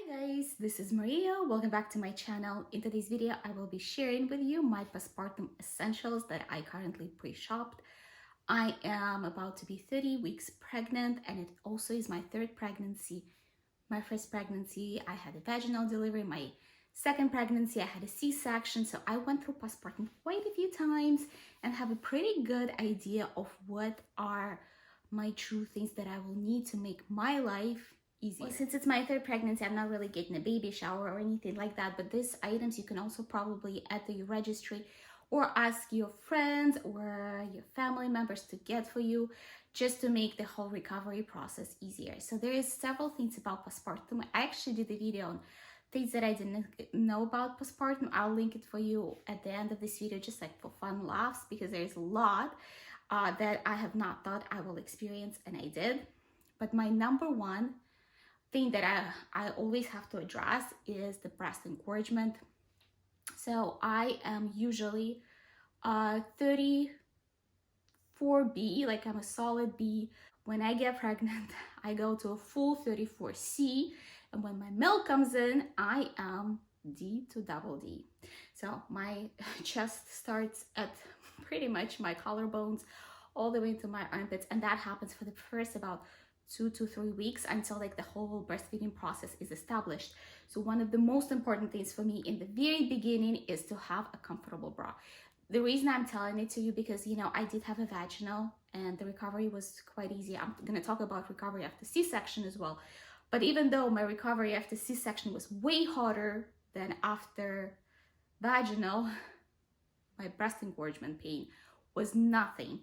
Guys, this is Maria. Welcome back to my channel. In today's video, I will be sharing with you my postpartum essentials that I currently pre-shopped. I am about to be 30 weeks pregnant, and it also is my third pregnancy. My first pregnancy, I had a vaginal delivery. My second pregnancy, I had a C-section. So I went through postpartum quite a few times and have a pretty good idea of what are my true things that I will need to make my life easier. Well, since it's my third pregnancy, I'm not really getting a baby shower or anything like that, but these items you can also probably add to your registry or ask your friends or your family members to get for you, just to make the whole recovery process easier. So there is several things about postpartum. I actually did a video on things that I didn't know about postpartum. I'll link it for you at the end of this video, just like for fun laughs, because there's a lot that I have not thought I will experience, and I did. But my number one thing that I always have to address is the breast encouragement. So I am usually 34B, like I'm a solid B. When I get pregnant, I go to a full 34C, and when my milk comes in, I am D to double D. So my chest starts at pretty much my collarbones all the way to my armpits, and that happens for the first about 2 to 3 weeks until like the whole breastfeeding process is established. So one of the most important things for me in the very beginning is to have a comfortable bra. The reason I'm telling it to you, because I did have a vaginal and the recovery was quite easy. I'm going to talk about recovery after C-section as well. But even though my recovery after C-section was way harder than after vaginal, my breast engorgement pain was nothing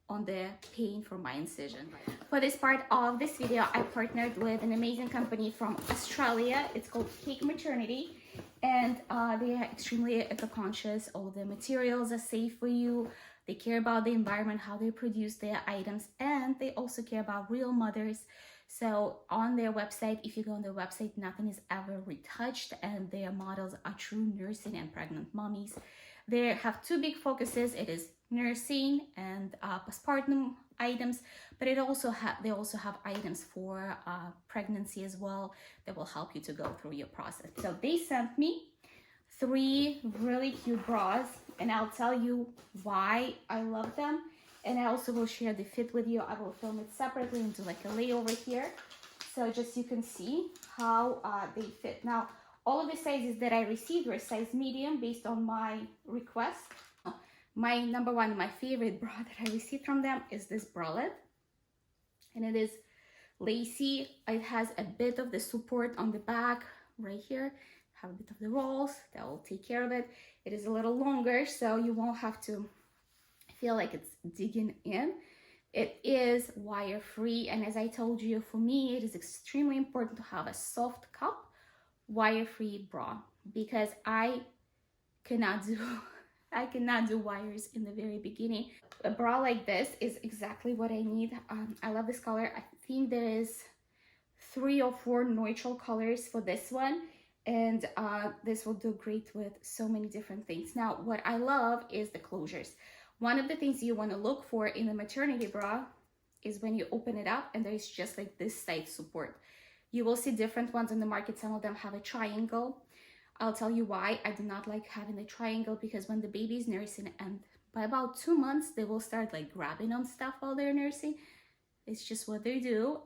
on the pain from my incision. For this part of this video, I partnered with an amazing company from Australia. It's called Maternity, and they are extremely eco-conscious. All the materials are safe for you. They care about the environment, how they produce their items, and they also care about real mothers. So on their website, if you go on their website, nothing is ever retouched, and their models are true nursing and pregnant mommies. They have two big focuses. It is nursing and postpartum items, but they also have items for pregnancy as well that will help you to go through your process. So they sent me 3 really cute bras, and I'll tell you why I love them, and I also will share the fit with you. I will film it separately and do like a layover here, so just you can see how they fit. Now, all of the sizes that I received were size medium based on my request. My number one, my favorite bra that I received from them is this bralette, and it is lacy. It has a bit of the support on the back right here, have a bit of the rolls that will take care of it. It is a little longer, so you won't have to feel like it's digging in. It is wire free, and as I told you, for me it is extremely important to have a soft cup wire-free bra, because I cannot do wires in the very beginning. A bra like this is exactly what I need. I love this color. I think there is 3 or 4 neutral colors for this one, and this will do great with so many different things. Now, what I love is the closures. One of the things you want to look for in a maternity bra is when you open it up and there's just like this side support. You will see different ones on the market. Some of them have a triangle. I'll tell you why I do not like having a triangle, because when the baby is nursing, and by about 2 months, they will start like grabbing on stuff while they're nursing. It's just what they do.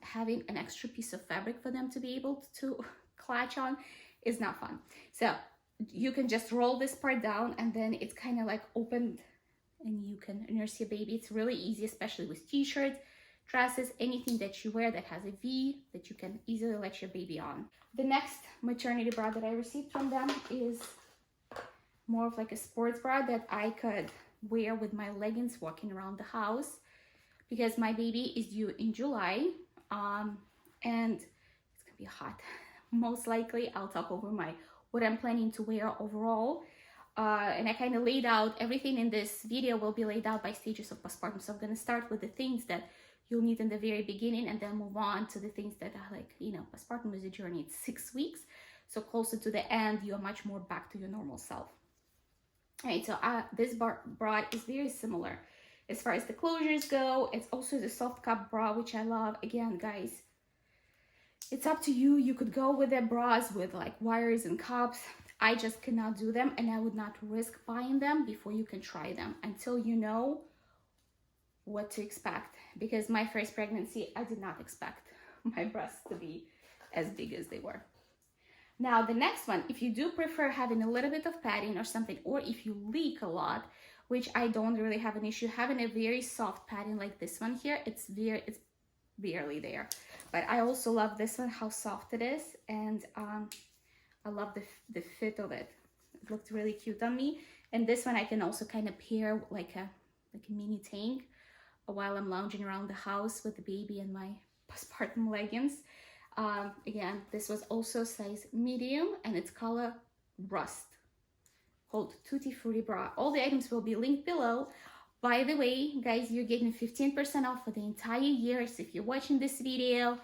Having an extra piece of fabric for them to be able to clutch on is not fun. So you can just roll this part down, and then it's kind of like opened, and you can nurse your baby. It's really easy, especially with t-shirts, dresses, anything that you wear that has a V that you can easily let your baby on. The next maternity bra that I received from them is more of like a sports bra that I could wear with my leggings walking around the house, because my baby is due in July, and it's gonna be hot. Most likely I'll talk over what I'm planning to wear overall. And I kind of laid out everything in this video will be laid out by stages of postpartum. So I'm going to start with the things that you'll need in the very beginning, and then move on to the things that are like, postpartum is a journey. It's 6 weeks. So closer to the end, you are much more back to your normal self. All right, so this bra is very similar as far as the closures go. It's also the soft cup bra, which I love. Again, guys, It's up to you. You could go with the bras with like wires and cups. I just cannot do them, and I would not risk buying them before you can try them until you know what to expect. Because my first pregnancy, I did not expect my breasts to be as big as they were. Now the next one, if you do prefer having a little bit of padding or something, or if you leak a lot, which I don't really have an issue, having a very soft padding like this one here, it's barely there. But I also love this one, how soft it is, and I love the fit of it. It looked really cute on me. And this one I can also kind of pair like a mini tank while I'm lounging around the house with the baby and my postpartum leggings. Again, this was also size medium, and it's color rust, called Tutti Frutti Bra. All the items will be linked below. By the way, guys, you're getting 15% off for the entire year. So if you're watching this video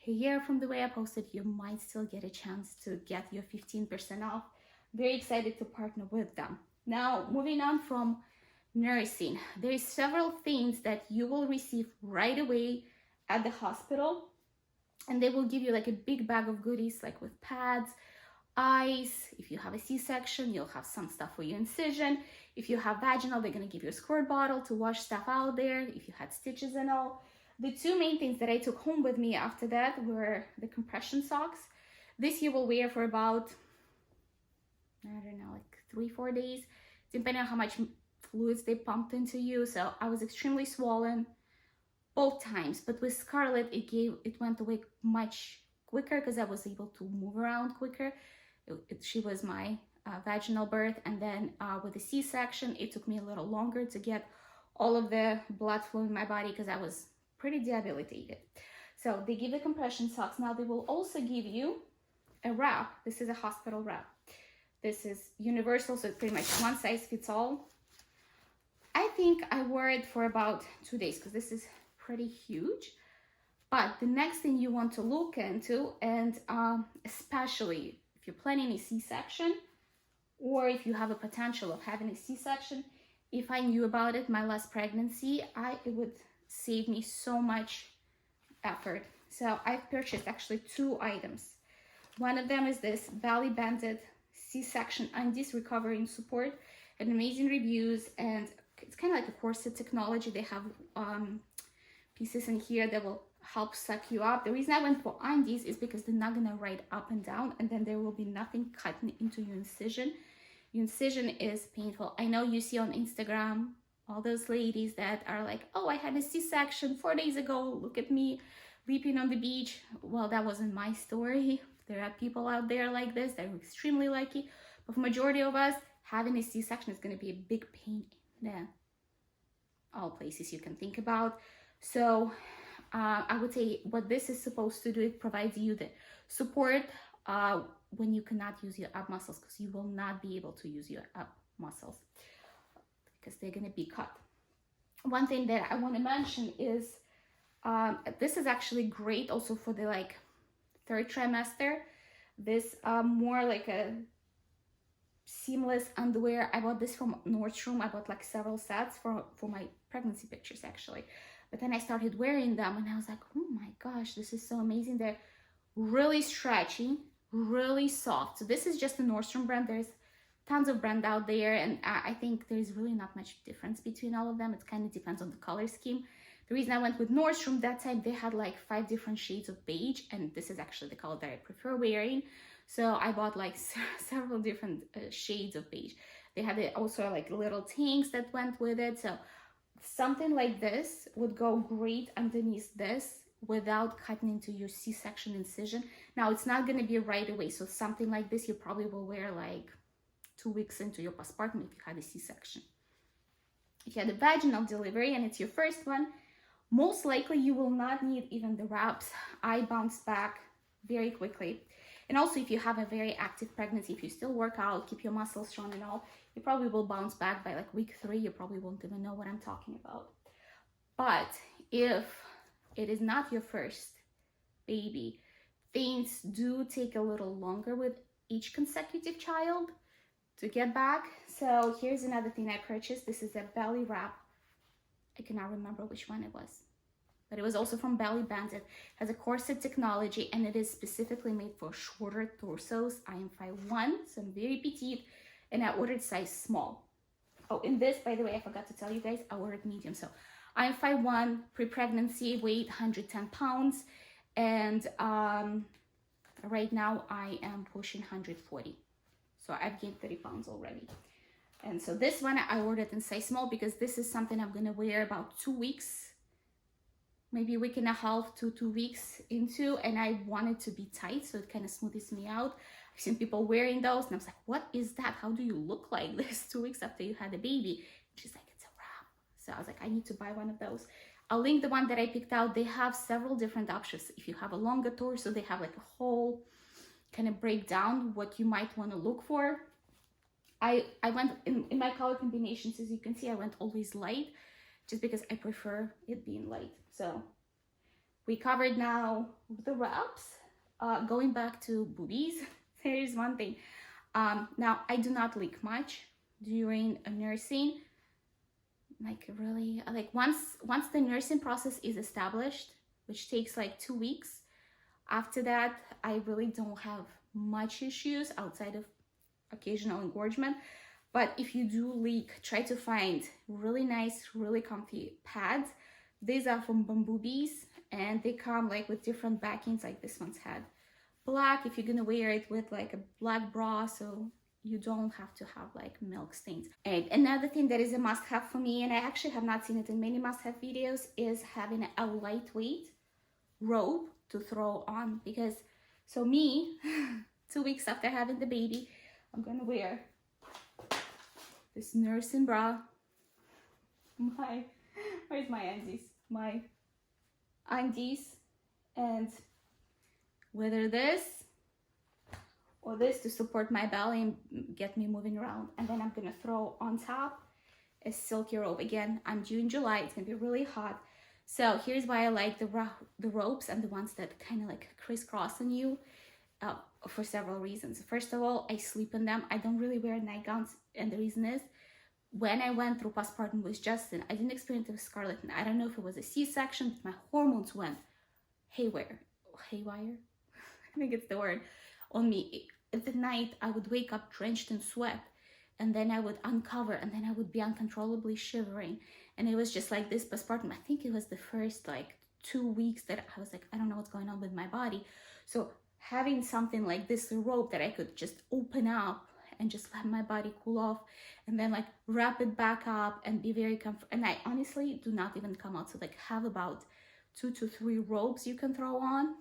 a year from the way I posted, you might still get a chance to get your 15% off. Very excited to partner with them. Now, moving on from nursing, there's several things that you will receive right away at the hospital, and they will give you like a big bag of goodies, like with pads, ice. If you have a C-section, you'll have some stuff for your incision. If you have vaginal, they're going to give you a squirt bottle to wash stuff out there if you had stitches and all. The two main things that I took home with me after that were the compression socks. This you will wear for about, I don't know, like 3-4 days, depending on how much fluids they pumped into you. So I was extremely swollen both times, but with Scarlett, it went away much quicker because I was able to move around quicker. She was my vaginal birth, and then with the C-section, it took me a little longer to get all of the blood flow in my body because I was pretty debilitated. So they give the compression socks. Now they will also give you a wrap. This is a hospital wrap. This is universal, so it's pretty much one size fits all. I think I wore it for about 2 days because this is pretty huge. But the next thing you want to look into, and especially if you're planning a C-section, or if you have a potential of having a C-section, if I knew about it my last pregnancy, it would save me so much effort. So I've purchased actually 2 items. One of them is this belly banded C-section undies recovering support, and amazing reviews, and it's kind of like a corset technology. They have pieces in here that will help suck you up. The reason I went for undies is because they're not gonna ride up and down, and then there will be nothing cutting into your incision. Your incision is painful. I know you see on Instagram all those ladies that are like, oh, I had a C-section 4 days ago, look at me leaping on the beach. Well, that wasn't my story. There are people out there like this that are extremely lucky, but for majority of us, having a C-section is going to be a big pain in all places you can think about. So I would say what this is supposed to do, it provides you the support when you cannot use your ab muscles, because you will not be able to use your ab muscles because they're going to be cut. One thing that I want to mention is this is actually great also for the like 3rd trimester. This more like a seamless underwear. I bought this from Nordstrom. I bought like several sets for my pregnancy pictures actually. But then I started wearing them and I was like, oh my gosh, this is so amazing. They're really stretchy, really soft. So this is just the Nordstrom brand. There's tons of brand out there, and I think there's really not much difference between all of them. It kind of depends on the color scheme. The reason I went with Nordstrom, that time they had like 5 different shades of beige, and this is actually the color that I prefer wearing. So I bought like several different shades of beige. They had also like little tanks that went with it. So something like this would go great underneath this without cutting into your C-section incision. Now it's not going to be right away. So something like this you probably will wear like 2 weeks into your postpartum if you had a C-section. If you had a vaginal delivery and it's your first one, most likely you will not need even the wraps. I bounced back very quickly. And also if you have a very active pregnancy, if you still work out, keep your muscles strong and all, you probably will bounce back by like week 3. You probably won't even know what I'm talking about. But if it is not your first baby, things do take a little longer with each consecutive child to get back. So here's another thing I purchased. This is a belly wrap. I cannot remember which one it was. but it was also from Belly Band. It has a corset technology, and it is specifically made for shorter torsos. I am 5'1", so I'm very petite, and I ordered size small. Oh, in this, by the way, I forgot to tell you guys, I ordered medium. So I'm 5'1", pre-pregnancy, weight 110 pounds, and right now I am pushing 140. So I've gained 30 pounds already. And so this one I ordered in size small because this is something I'm gonna wear about 2 weeks, maybe a week and a half to 2 weeks into, and I want it to be tight so it kind of smoothes me out. I've seen people wearing those and I was like, what is that? How do you look like this 2 weeks after you had a baby? And she's like, it's a wrap. So I was like, I need to buy one of those. I'll link the one that I picked out. They have several different options. If you have a longer torso, they have like a whole kind of breakdown what you might want to look for. I went in my color combinations, as you can see, I went always light just because I prefer it being light. So we covered now the wraps. Going back to boobies, there is one thing. Now I do not leak much during nursing. Like really, like once the nursing process is established, which takes like 2 weeks, after that I really don't have much issues outside of occasional engorgement. But if you do leak, try to find really nice, really comfy pads. These are from Boobies, and they come like with different backings. Like this one's had black, if you're gonna wear it with like a black bra, so you don't have to have like milk stains. And another thing that is a must-have for me, and I actually have not seen it in many must-have videos, is having a lightweight robe to throw on. Because so me 2 weeks after having the baby, I'm gonna wear this nursing bra, where's my undies? My undies, and whether this or this to support my belly and get me moving around. And then I'm gonna throw on top a silky robe. Again, I'm due in July, it's gonna be really hot. So here's why I like the robes and the ones that kind of like crisscross on you. For several reasons. First of all, I sleep in them. I don't really wear nightgowns, and the reason is when I went through postpartum with Justin, I didn't experience it with Scarlett, and I don't know if it was a C-section, but my hormones went haywire. I think it's the word on me. At the night, I would wake up drenched in sweat, and then I would uncover, and then I would be uncontrollably shivering, and it was just like this postpartum. I think it was the first like 2 weeks that I was like, I don't know what's going on with my body. So having something like this robe that I could just open up and just let my body cool off, and then like wrap it back up and be very comfortable. And I honestly do not even come out, so like have about 2 to 3 robes you can throw on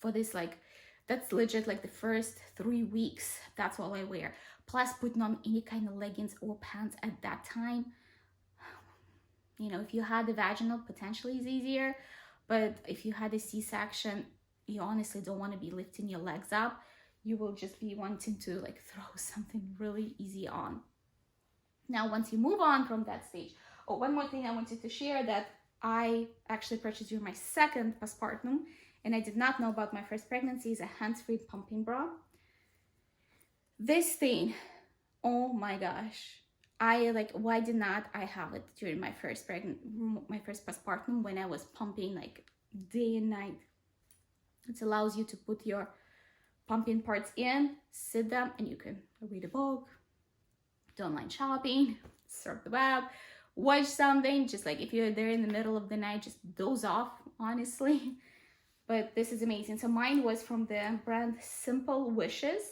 for this. Like that's legit like the first 3 weeks, that's all I wear. Plus putting on any kind of leggings or pants at that time, you know, if you had the vaginal, potentially is easier, but if you had a C-section, you honestly don't want to be lifting your legs up. You will just be wanting to like throw something really easy on. Now, once you move on from that stage, oh, one more thing I wanted to share that I actually purchased during my second postpartum, and I did not know about my first pregnancy, is a hands-free pumping bra. This thing, oh my gosh, why did not I have it during my first postpartum when I was pumping like day and night? It allows you to put your pumping parts in, sit them, and you can read a book, do online shopping, surf the web, watch something. Just like if you're there in the middle of the night, just doze off, honestly. But this is amazing. So mine was from the brand Simple Wishes.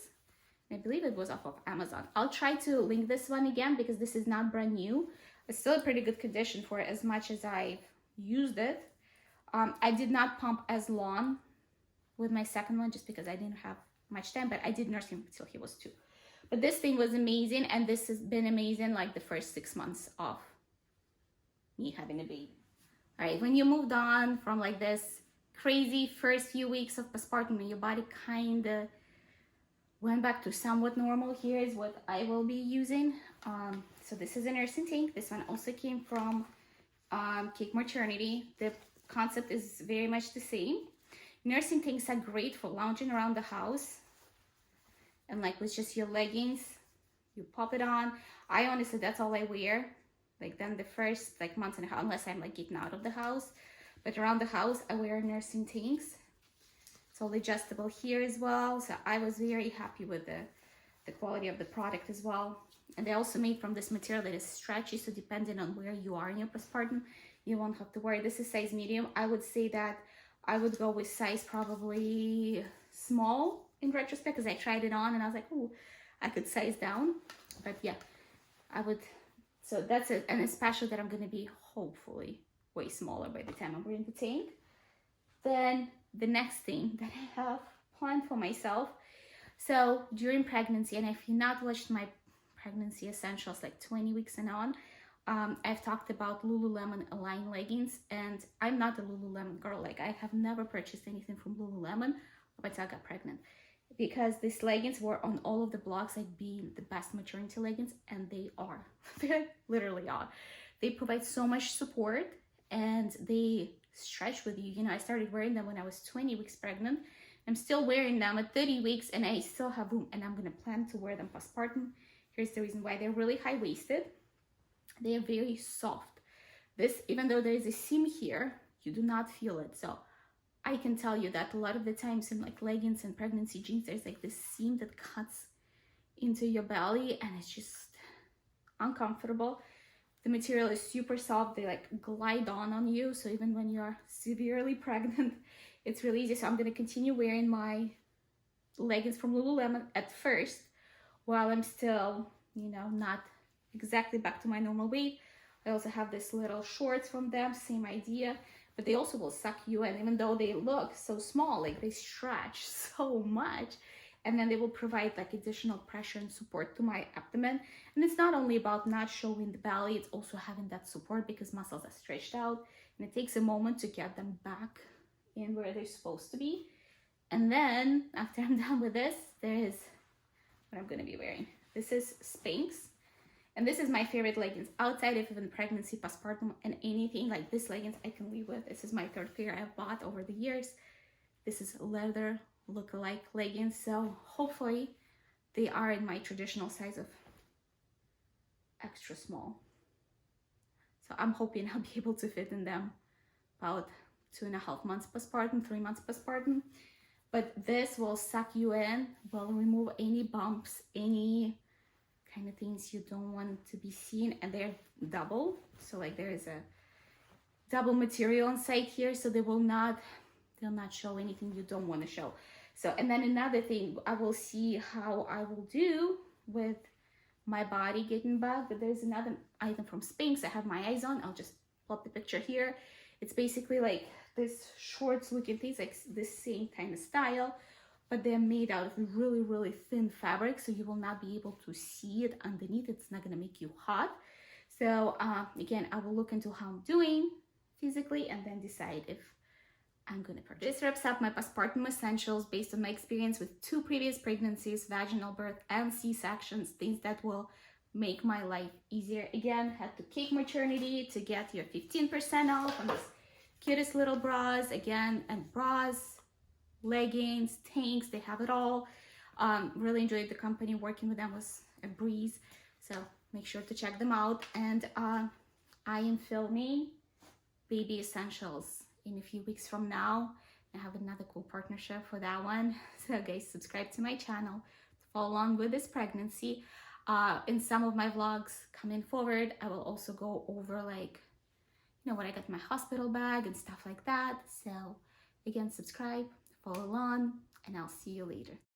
I believe it was off of Amazon. I'll try to link this one again because this is not brand new. It's still a pretty good condition for as much as I've used it. I did not pump as long with my second one just because I didn't have much time, but I did nurse him until he was 2. But this thing was amazing, and this has been amazing like the first 6 months of me having a baby. All right, when you moved on from like this crazy first few weeks of postpartum and your body kind of went back to somewhat normal, here is what I will be using. So this is a nursing tank. This one also came from Cake Maternity. The concept is very much the same. Nursing tanks are great for lounging around the house and like with just your leggings, you pop it on. I honestly, that's all I wear. Like then the first like month and a half, unless I'm like getting out of the house. But around the house, I wear nursing tanks. It's all adjustable here as well. So I was very happy with the quality of the product as well. And they also made from this material that is stretchy, so depending on where you are in your postpartum, you won't have to worry. This is size medium. I would say that I would go with size probably small in retrospect, because I tried it on and I was like, oh, I could size down. But yeah, I would. So that's it. And especially that I'm going to be hopefully way smaller by the time I'm wearing the tank. Then the next thing that I have planned for myself. So during pregnancy, and if you not watched my pregnancy essentials like 20 weeks and on, I've talked about Lululemon Align leggings, and I'm not a Lululemon girl. Like, I have never purchased anything from Lululemon until I got pregnant, because these leggings were on all of the blogs like being the best maternity leggings, and they are. They literally are. They provide so much support and they stretch with you. You know, I started wearing them when I was 20 weeks pregnant. I'm still wearing them at 30 weeks and I still have room, and I'm going to plan to wear them postpartum. Here's the reason why. They're really high-waisted. They are very soft. This, even though there is a seam here, you do not feel it. So I can tell you that a lot of the times in like leggings and pregnancy jeans, there's like this seam that cuts into your belly and it's just uncomfortable. The material is super soft. They like glide on you. So even when you're severely pregnant, it's really easy. So I'm going to continue wearing my leggings from Lululemon at first while I'm still, you know, not exactly back to my normal weight. I also have this little shorts from them, same idea, but they also will suck you in, even though they look so small, like they stretch so much. And then they will provide like additional pressure and support to my abdomen. And it's not only about not showing the belly, it's also having that support because muscles are stretched out and it takes a moment to get them back in where they're supposed to be. And then after I'm done with this, there is what I'm going to be wearing. This is Spanx. And this is my favorite leggings outside of even pregnancy, postpartum, and anything like this leggings I can live with. This is my third pair I've bought over the years. This is leather look-alike leggings, so hopefully they are in my traditional size of extra small. So I'm hoping I'll be able to fit in them about 2.5 months postpartum, 3 months postpartum. But this will suck you in, will remove any bumps, any kind of things you don't want to be seen, and they're double. So like there is a double material inside here, so they'll not show anything you don't want to show. So, and then another thing, I will see how I will do with my body getting back, but there's another item from Spanx I have my eyes on. I'll just plot the picture here. It's basically like this shorts looking things, like this same kind of style, but they're made out of really, really thin fabric, so you will not be able to see it underneath. It's not going to make you hot. So again, I will look into how I'm doing physically and then decide if I'm going to purchase. This wraps up my postpartum essentials based on my experience with 2 previous pregnancies, vaginal birth and C-sections, things that will make my life easier. Again, had to kick Maternity to get your 15% off on this cutest little bras. Again, and bras, leggings, tanks, they have it all. Really enjoyed the company. Working with them was a breeze, so make sure to check them out. And I am filming baby essentials in a few weeks from now. I have another cool partnership for that one, so guys, subscribe to my channel to follow along with this pregnancy. In some of my vlogs coming forward, I will also go over like, you know, when I got my hospital bag and stuff like that. So again, subscribe, follow along, and I'll see you later.